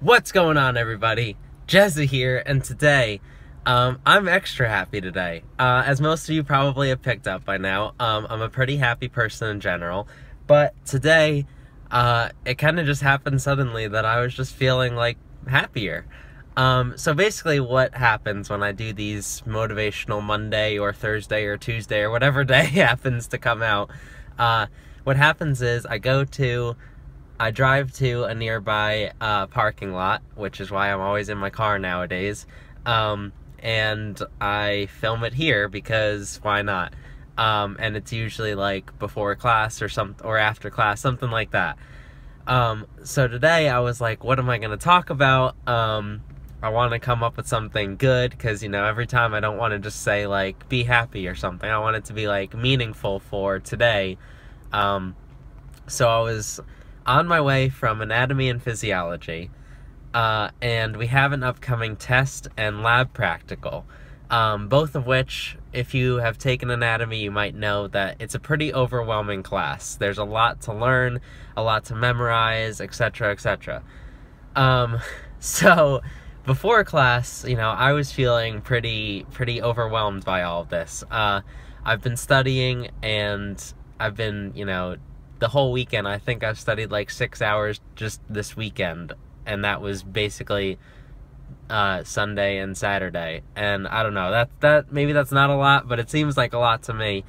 What's going on, everybody? Jezza here, and today, I'm extra happy today. As most of you probably have picked up by now, I'm a pretty happy person in general, but today, it kind of just happened suddenly that I was just feeling, like, happier. So basically what happens when I do these motivational Monday or Thursday or Tuesday or whatever day happens to come out, what happens is I drive to a nearby parking lot, which is why I'm always in my car nowadays, and I film it here because why not? And it's usually like before class or after class, something like that. So today I was like, what am I going to talk about? I want to come up with something good because, you know, every time I don't want to just say like, be happy or something. I want it to be like meaningful for today. So I was on my way from anatomy and physiology, and we have an upcoming test and lab practical, both of which, if you have taken anatomy, you might know that it's a pretty overwhelming class. There's a lot to learn, a lot to memorize, etc., etc. So before class, you know, I was feeling pretty overwhelmed by all of this. I've been studying, and I've been, you know, the whole weekend, I think I've studied like 6 hours just this weekend, and that was basically Sunday and Saturday. And I don't know, that maybe that's not a lot, but it seems like a lot to me.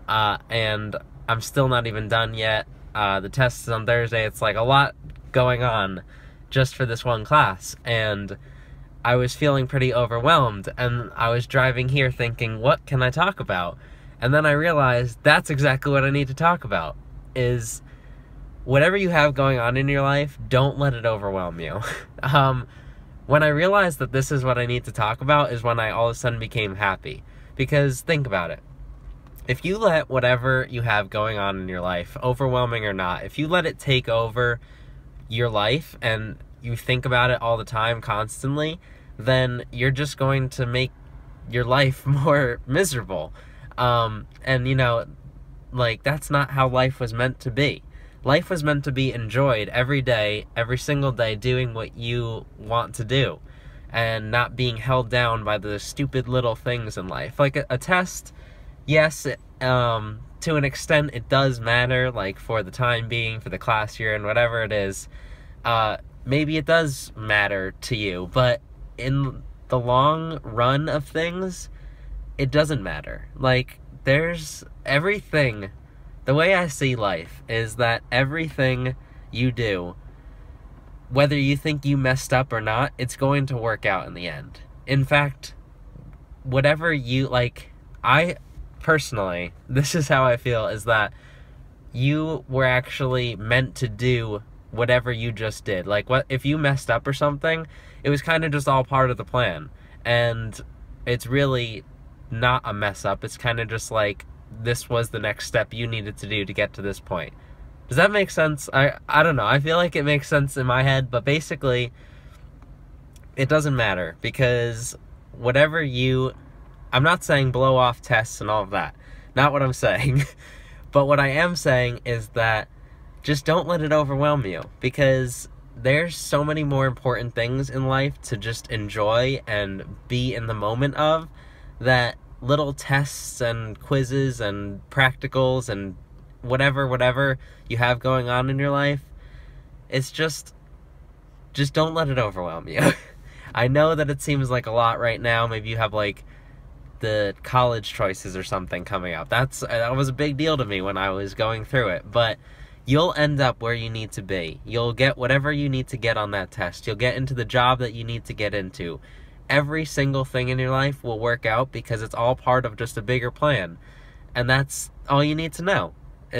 And I'm still not even done yet. The test is on Thursday. It's like a lot going on just for this one class, and I was feeling pretty overwhelmed, and I was driving here thinking, what can I talk about? And then I realized that's exactly what I need to talk about. Is whatever you have going on in your life, don't let it overwhelm you. When I realized that this is what I need to talk about is when I all of a sudden became happy. Because think about it. If you let whatever you have going on in your life, overwhelming or not, if you let it take over your life and you think about it all the time, constantly, then you're just going to make your life more miserable. And you know, like, that's not how life was meant to be. Life was meant to be enjoyed every day, every single day, doing what you want to do, and not being held down by the stupid little things in life. Like a test, yes, to an extent it does matter, like for the time being, for the class year, and whatever it is, maybe it does matter to you, but in the long run of things, it doesn't matter. Like, there's everything, the way I see life is that everything you do, whether you think you messed up or not, it's going to work out in the end. In fact, whatever you, like, I personally, this is how I feel, is that you were actually meant to do whatever you just did. Like, what if you messed up or something, it was kind of just all part of the plan. And it's really not a mess up. It's kind of just like, this was the next step you needed to do to get to this point. Does that make sense? I don't know. I feel like it makes sense in my head, but basically, it doesn't matter, because whatever I'm not saying blow off tests and all of that. Not what I'm saying. But what I am saying is that just don't let it overwhelm you, because there's so many more important things in life to just enjoy and be in the moment of, that little tests and quizzes and practicals and whatever you have going on in your life, it's just don't let it overwhelm you. I know that it seems like a lot right now. Maybe you have like the college choices or something coming up. That was a big deal to me when I was going through it, but you'll end up where you need to be. You'll get whatever you need to get on that test. You'll get into the job that you need to get into. Every single thing in your life will work out because it's all part of just a bigger plan. And that's all you need to know.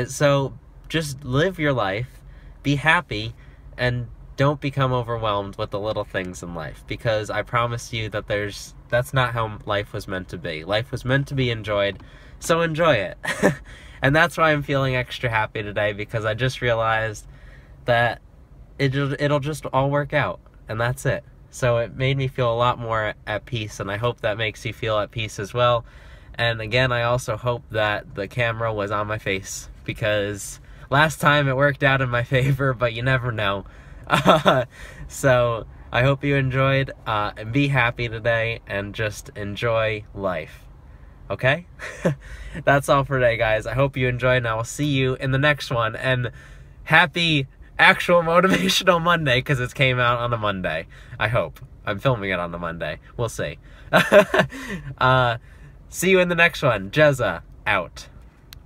So just live your life, be happy, and don't become overwhelmed with the little things in life. Because I promise you that that's not how life was meant to be. Life was meant to be enjoyed, so enjoy it. And that's why I'm feeling extra happy today, because I just realized that it'll just all work out, and that's it. So it made me feel a lot more at peace, and I hope that makes you feel at peace as well. And again, I also hope that the camera was on my face, because last time it worked out in my favor, but you never know. So I hope you enjoyed, and be happy today, and just enjoy life. Okay? That's all for today, guys. I hope you enjoyed, and I will see you in the next one. And happy actual Motivational Monday, because it came out on a Monday. I hope. I'm filming it on a Monday. We'll see. See you in the next one. Jezza, out.